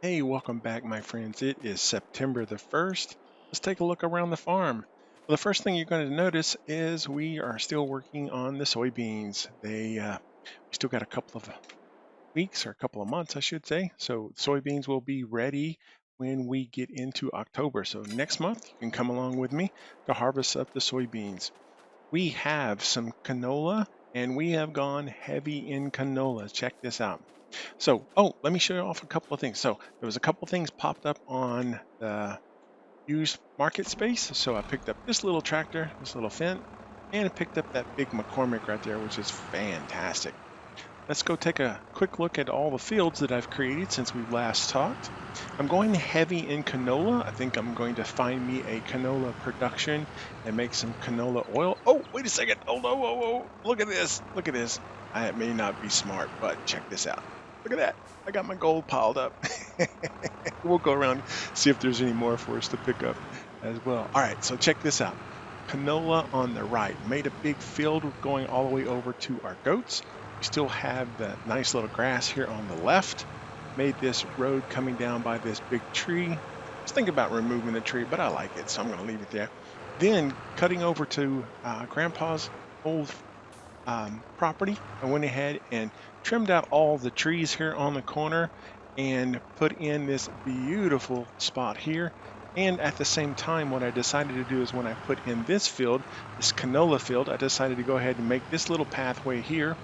Hey, welcome back, my friends. It is September the 1st. Let's take a look around the farm. Well, the first thing you're going to notice is we are still working on the soybeans. We still got a couple of weeks or a couple of months, I should say. So soybeans will be ready when we get into October. So next month, you can come along with me to harvest up the soybeans. We have some canola and we have gone heavy in canola. Check this out. Let me show you off a couple of things. So there was a couple of things popped up on the used market space. So I picked up this little tractor, this little Fendt, and I picked up that big McCormick right there, which is fantastic. Let's go take a quick look at all the fields that I've created since we last talked. I'm going heavy in canola. I think I'm going to find me a canola production and make some canola oil. Oh, wait a second. Oh, no, look at this. Look at this. I may not be smart, but check this out. Look at that. I got my gold piled up. We'll go around, see if there's any more for us to pick up as well. All right, so check this out. Canola on the right. Made a big field going all the way over to our goats. We still have the nice little grass here on the left. Made this road coming down by this big tree. I was thinking about removing the tree, but I like it, so I'm going to leave it there. Then cutting over to Grandpa's old property, I went ahead and trimmed out all the trees here on the corner and put in this beautiful spot here. And at the same time, what I decided to do is when I put in this field, this canola field, I decided to go ahead and make this little pathway here.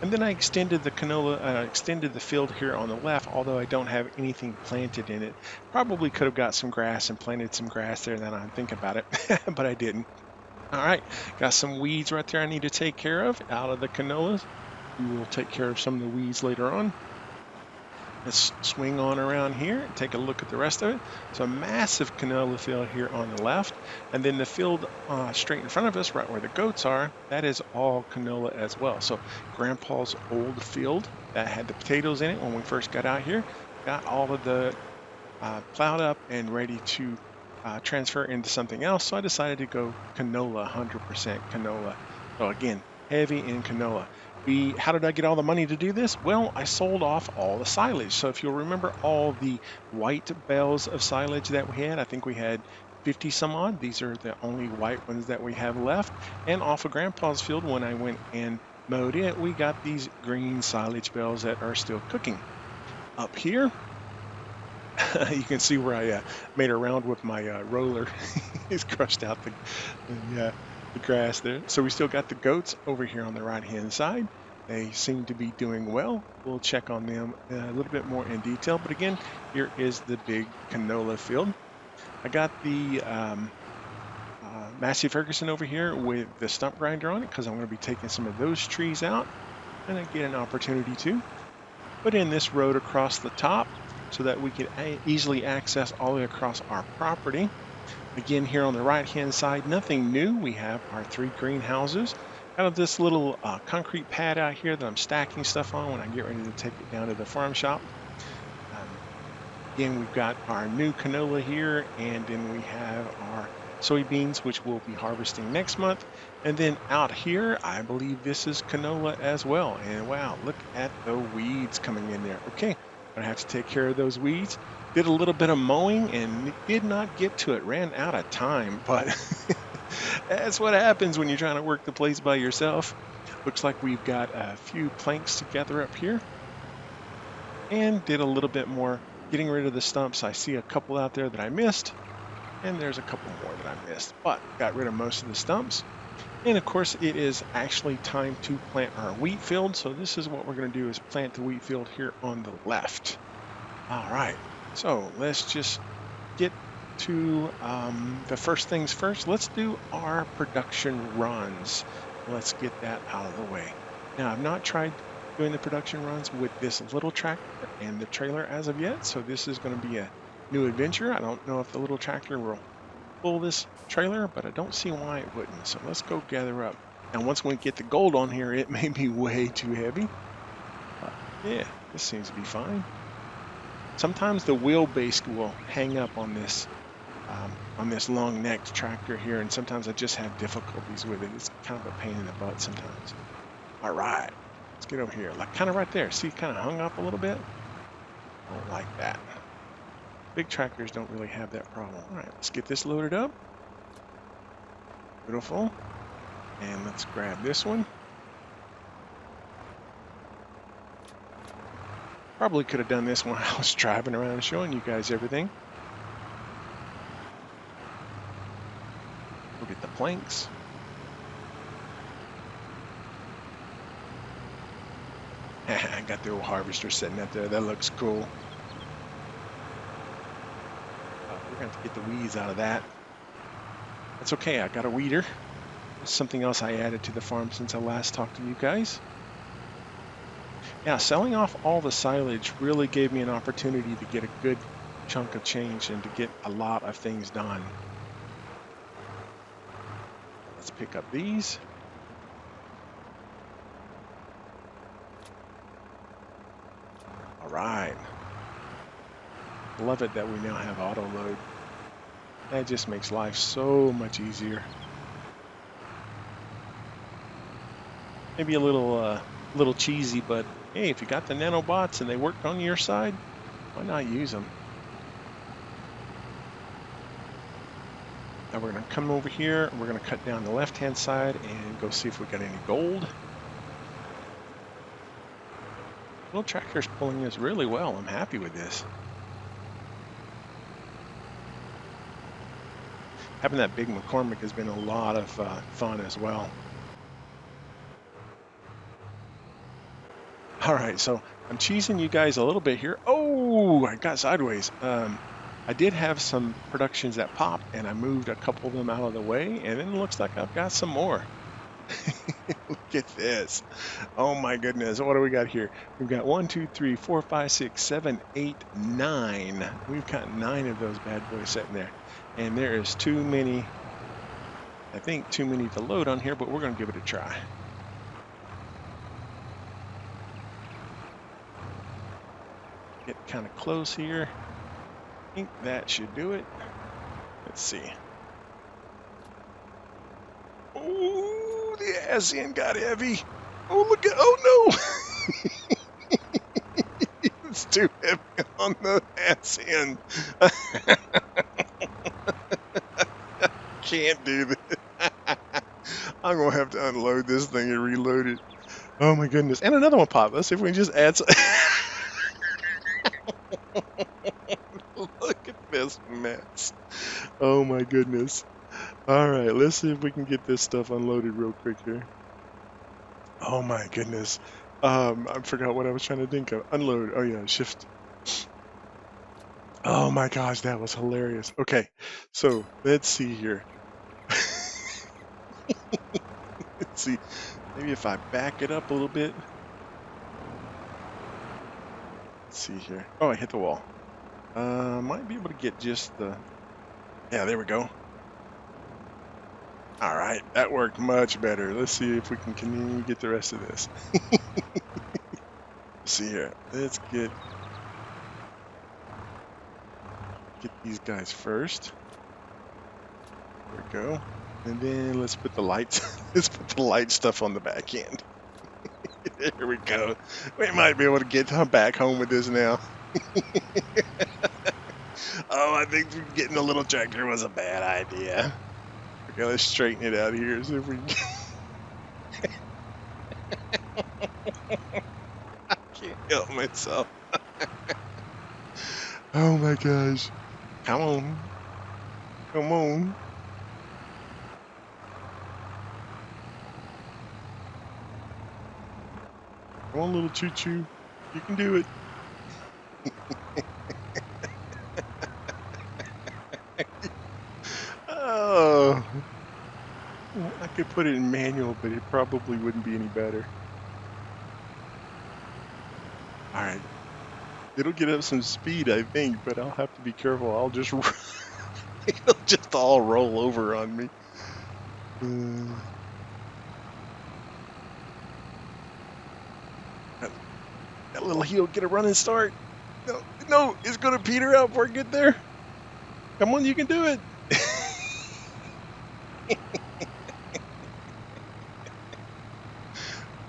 And then I extended the extended the field here on the left, although I don't have anything planted in it. Probably could have got some grass and planted some grass there, then I think about it, but I didn't. All right, got some weeds right there I need to take care of out of the canolas. We will take care of some of the weeds later on. Let's swing on around here and take a look at the rest of it. So a massive canola field here on the left, and then the field straight in front of us, right where the goats are, that is all canola as well. So Grandpa's old field that had the potatoes in it when we first got out here, got all of the plowed up and ready to transfer into something else. So I decided to go canola, 100% canola. So again, heavy in canola. How did I get all the money to do this? Well, I sold off all the silage. So if you'll remember all the white bales of silage that we had, I think we had 50 some odd. These are the only white ones that we have left. And off of Grandpa's field, when I went and mowed it, we got these green silage bales that are still cooking. Up here, you can see where I made a round with my roller. It's crushed out the grass there. So we still got the goats over here on the right hand side. They seem to be doing well. We'll check on them a little bit more in detail. But again, here is the big canola field. I got the Massey Ferguson over here with the stump grinder on it because I'm going to be taking some of those trees out, and I get an opportunity to put in this road across the top so that we can easily access all the way across our property. Again, here on the right hand side, nothing new. We have our 3 greenhouses. Kind of this little concrete pad out here that I'm stacking stuff on when I get ready to take it down to the farm shop. Again, we've got our new canola here, and then we have our soybeans, which we'll be harvesting next month. And then out here, I believe this is canola as well. And wow, look at the weeds coming in there. Okay, gonna have to take care of those weeds. Did a little bit of mowing and did not get to it, ran out of time, but that's what happens when you're trying to work the place by yourself. Looks like we've got a few planks together up here and did a little bit more getting rid of the stumps. I see a couple out there that I missed, and there's a couple more that I missed, but got rid of most of the stumps. And of course, it is actually time to plant our wheat field. So this is what we're going to do, is plant the wheat field here on the left. All right, so let's just get to the first things first. Let's do our production runs. Let's get that out of the way. Now, I've not tried doing the production runs with this little tractor and the trailer as of yet, so this is going to be a new adventure. I don't know if the little tractor will pull this trailer, but I don't see why it wouldn't. So let's go gather up. Now, once we get the gold on here, it may be way too heavy. But yeah, this seems to be fine. Sometimes the wheelbase will hang up on this long-necked tractor here, and sometimes I just have difficulties with it. It's kind of a pain in the butt sometimes. All right, let's get over here. Like kind of right there. See, kind of hung up a little bit. I don't like that. Big tractors don't really have that problem. All right, let's get this loaded up. Beautiful. And let's grab this one. Probably could have done this when I was driving around and showing you guys everything. We'll get the planks. I got the old harvester sitting out there. That looks cool. We're going to have to get the weeds out of that. That's okay. I got a weeder. It's something else I added to the farm since I last talked to you guys. Yeah, selling off all the silage really gave me an opportunity to get a good chunk of change and to get a lot of things done. Let's pick up these. All right. Love it that we now have auto load. That just makes life so much easier. Maybe a little cheesy, but hey, if you got the nanobots and they work on your side, why not use them? Now we're going to come over here. We're going to cut down the left-hand side and go see if we got any gold. Little tractor's pulling this really well. I'm happy with this. Having that big McCormick has been a lot of fun as well. All right, so I'm cheesing you guys a little bit here. Oh, I got sideways. I did have some productions that popped, and I moved a couple of them out of the way, and then it looks like I've got some more. Look at this. Oh my goodness. What do we got here? We've got 1, 2, 3, 4, 5, 6, 7, 8, 9. We've got 9 of those bad boys sitting there. And there is too many, I think too many to load on here, but we're going to give it a try. Get kind of close here. I think that should do it. Let's see. Oh, the ass end got heavy. Oh, look at, oh no. It's too heavy on the ass end. Can't do this. I'm going to have to unload this thing and reload it. Oh my goodness. And another one popped. Let's see if we can just add some. Look at this mess. Oh my goodness. All right, let's see if we can get this stuff unloaded real quick here. Oh my goodness. I forgot what I was trying to think of. Unload. Oh yeah, shift. Oh my gosh, that was hilarious. Okay, so let's see here. Let's see. Maybe if I back it up a little bit. Let's see here. Oh, I hit the wall. Might be able to get just the... Yeah, there we go. All right, that worked much better. Let's see if we can continue to get the rest of this. Let's see here. Let's get these guys first. There we go. And then let's put the lights. Let's put the light stuff on the back end. There we go. We might be able to get back home with this now. Oh, I think getting a little tractor was a bad idea. Okay, let's straighten it out here. See if we can. I can't help myself. Oh my gosh. Come on. Come on. Come on, little choo-choo. You can do it. Oh. I could put it in manual, but it probably wouldn't be any better. All right. It'll get up some speed, I think, but I'll have to be careful. I'll just... It'll just all roll over on me. That little heel, get a running start. No, no, it's going to peter out before I get there. Come on, you can do it.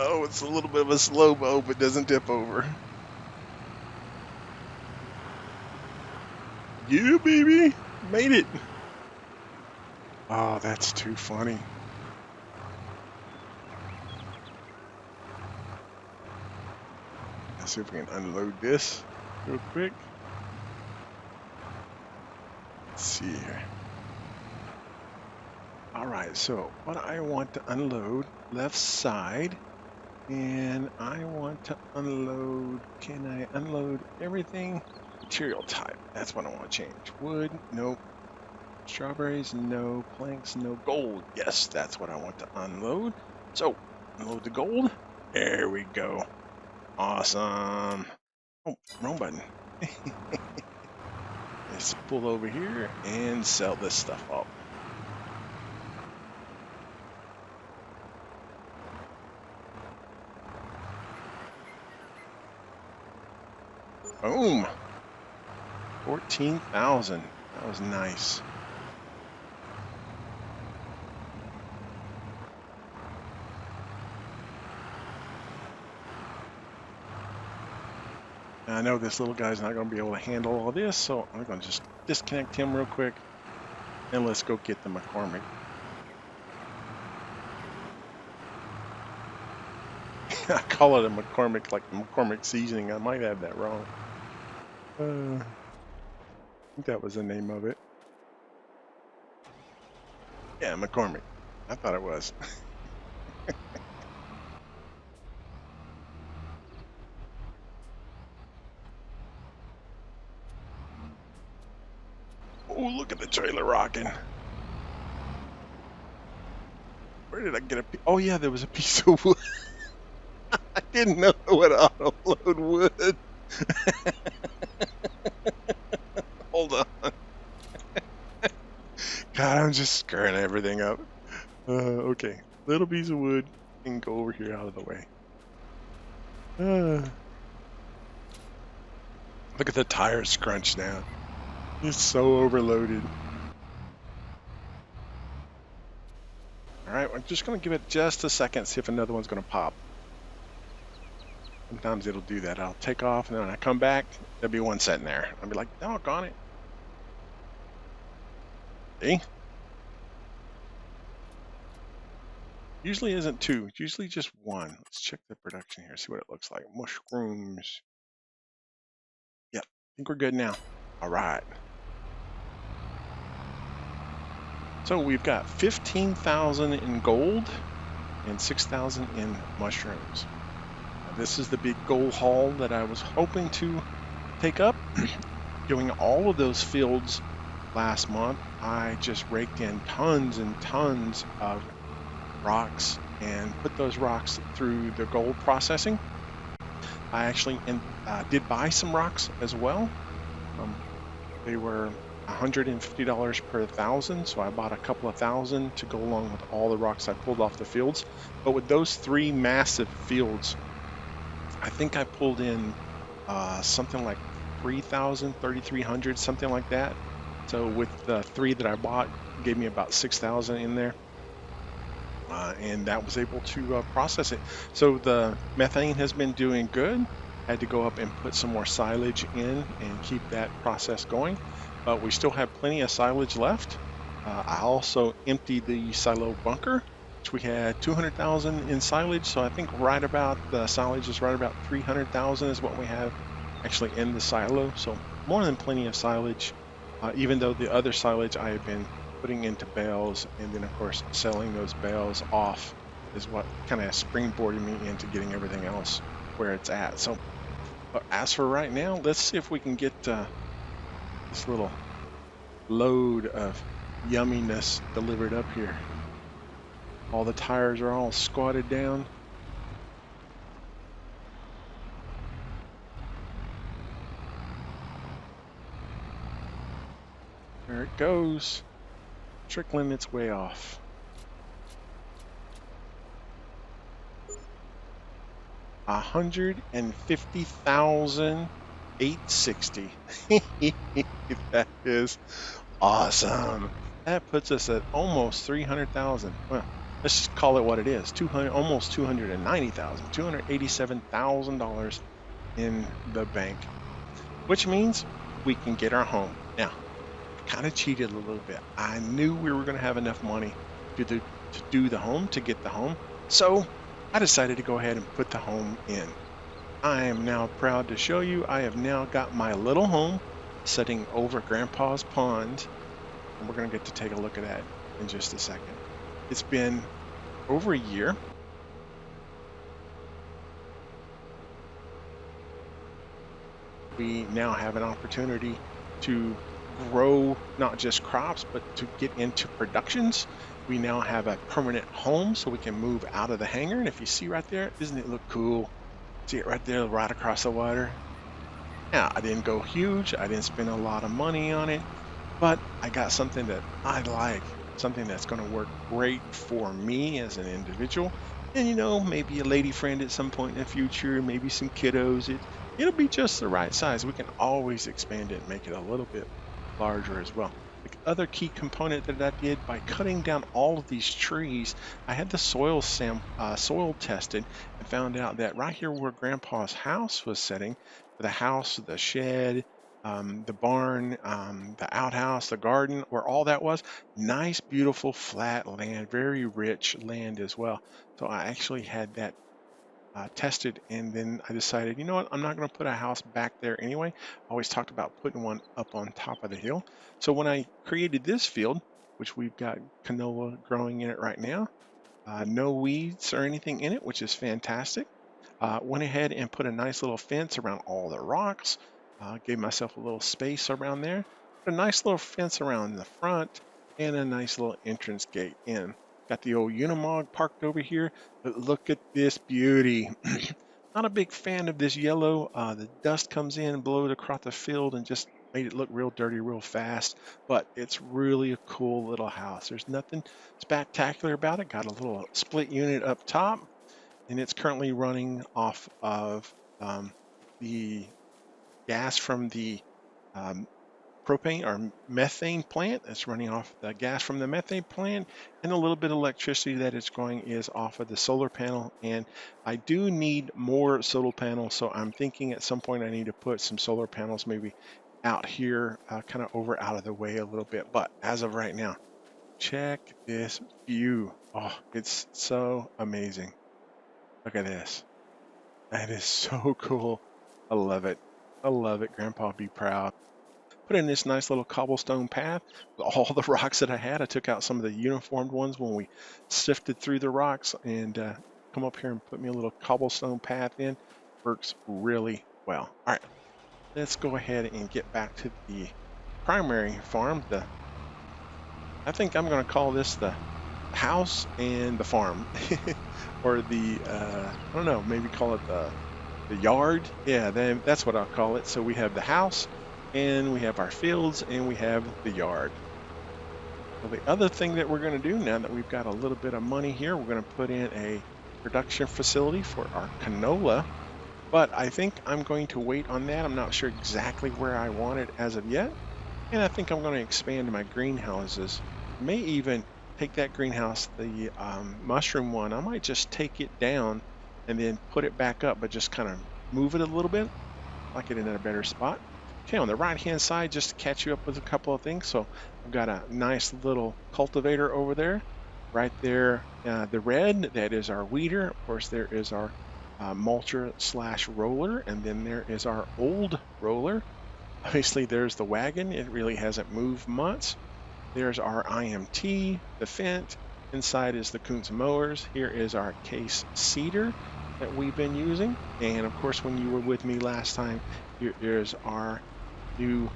Oh, it's a little bit of a slow-mo, but doesn't tip over. Yeah, baby. Made it. Oh, that's too funny. Let's see if we can unload this real quick. Let's see here. All right, so what I want to unload, left side, and I want to unload, can I unload everything? Material type, that's what I want to change. Wood, nope. Strawberries, no. Planks, no. Gold, yes, that's what I want to unload. So, unload the gold. There we go. Awesome. Oh, wrong button. Let's pull over here and sell this stuff off. Boom. 14,000. That was nice. And I know this little guy's not going to be able to handle all this, so I'm going to just disconnect him real quick, and let's go get the McCormick. I call it a McCormick, like McCormick seasoning. I might have that wrong. I think that was the name of it. Yeah, McCormick. I thought it was. Oh, look at the trailer rocking. Where did I get a piece? Oh, yeah, there was a piece of wood. I didn't know what auto load would. Hold on. God, I'm just screwing everything up. Okay, little piece of wood and go over here out of the way. Look at the tire scrunch now. It's so overloaded. All right, I'm just going to give it just a second, see if another one's going to pop. Sometimes it'll do that. I'll take off, and then when I come back, there'll be one sitting there. I'll be like, doggone it. See? Usually isn't two. It's usually just one. Let's check the production here, see what it looks like. Mushrooms. Yep, I think we're good now. All right. So we've got 15,000 in gold and 6,000 in mushrooms. This is the big gold haul that I was hoping to take up. Doing all of those fields last month, I just raked in tons and tons of rocks and put those rocks through the gold processing. I actually did buy some rocks as well. They were $150 per 1,000, so I bought a couple of thousand to go along with all the rocks I pulled off the fields. But with those three massive fields, I think I pulled in something like 3,000, 3,300, something like that. So with the three that I bought, it gave me about 6,000 in there. And that was able to process it. So the methane has been doing good. Had to go up and put some more silage in and keep that process going. But we still have plenty of silage left. I also emptied the silo bunker, which we had 200,000 in silage. So I think right about the silage is right about 300,000 is what we have actually in the silo. So more than plenty of silage, even though the other silage I have been putting into bales, and then of course selling those bales off is what kind of springboarded me into getting everything else where it's at. So but as for right now, let's see if we can get this little load of yumminess delivered up here. All the tires are all squatted down. There it goes, trickling its way off. $150,860. That is awesome. That puts us at almost 300,000. Well, let's just call it what it is. Almost 290,000. $287,000 in the bank, which means we can get our home. Now, I kind of cheated a little bit. I knew we were going to have enough money to do the home, to get the home. So I decided to go ahead and put the home in. I am now proud to show you I have now got my little home sitting over Grandpa's pond. And we're going to get to take a look at that in just a second. It's been over a year. We now have an opportunity to grow not just crops, but to get into productions. We now have a permanent home, so we can move out of the hangar. And if you see right there, doesn't it look cool? See it right there, right across the water? Yeah, I didn't go huge. I didn't spend a lot of money on it, but I got something that I like, something that's going to work great for me as an individual. And maybe a lady friend at some point in the future, maybe some kiddos. It'll be just the right size. We can always expand it and make it a little bit larger as well. The other key component that I did by cutting down all of these trees, I had the soil tested and found out that right here where Grandpa's house was sitting, the house, the shed, the barn, the outhouse, the garden, where all that was, nice, beautiful, flat land, very rich land as well. So I actually had that tested, and then I decided, you know what, I'm not going to put a house back there anyway. I always talked about putting one up on top of the hill. So when I created this field, which we've got canola growing in it right now, no weeds or anything in it, which is fantastic. Went ahead and put a nice little fence around all the rocks. Gave myself a little space around there. Put a nice little fence around the front and a nice little entrance gate in. Got the old Unimog parked over here, but look at this beauty. Not a big fan of this yellow. The dust comes in, blows across the field, and just made it look real dirty real fast. But it's really a cool little house. There's nothing spectacular about it. Got a little split unit up top, and it's currently running off of the gas from the propane or methane plant. That's running off the gas from the methane plant, and a little bit of electricity that it's going is off of the solar panel. And I do need more solar panels, so I'm thinking at some point I need to put some solar panels maybe out here, kind of over out of the way a little bit. But as of right now, check this view. Oh, it's so amazing. Look at this. That is so cool. I love it. I love it. Grandpa, be proud. Put in this nice little cobblestone path with all the rocks that I had. I took out some of the uniformed ones when we sifted through the rocks, and come up here and put me a little cobblestone path in. Works really well. All right, let's go ahead and get back to the primary farm. I think I'm going to call this the house and the farm. Or the, I don't know, maybe call it the yard. Yeah, that's what I'll call it. So we have the house, and we have our fields, and we have the yard. Well, the other thing that we're going to do now that we've got a little bit of money here, we're going to put in a production facility for our canola. But I think I'm going to wait on that. I'm not sure exactly where I want it as of yet. And I think I'm going to expand my greenhouses. May even take that greenhouse, the mushroom one, I might just take it down and then put it back up, but just kind of move it a little bit, like it in a better spot. Okay, on the right hand side, just to catch you up with a couple of things. So I've got a nice little cultivator over there. Right there, the red, that is our weeder. Of course, there is our mulcher / roller, and then there is our old roller. Obviously, there's the wagon. It really hasn't moved much. There's our IMT, the Fent. Inside is the Kuntz mowers. Here is our case seeder that we've been using. And of course, when you were with me last time, here is our new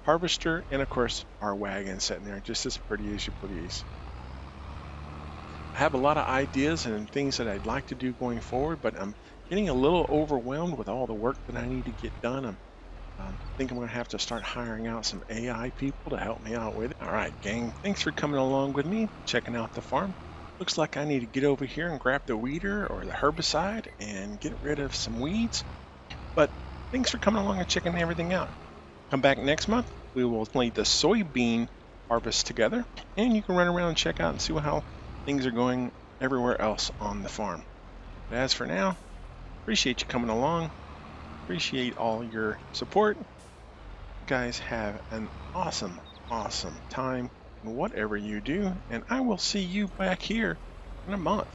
harvester, and of course, our wagon sitting there, just as pretty as you please. I have a lot of ideas and things that I'd like to do going forward, but I'm getting a little overwhelmed with all the work that I need to get done. I think I'm going to have to start hiring out some AI people to help me out with it. All right, gang, thanks for coming along with me, checking out the farm. Looks like I need to get over here and grab the weeder or the herbicide and get rid of some weeds. But thanks for coming along and checking everything out. Come back next month. We will play the soybean harvest together, and you can run around and check out and see how things are going everywhere else on the farm. But as for now, appreciate you coming along. Appreciate all your support. You guys have an awesome, awesome time in whatever you do, and I will see you back here in a month.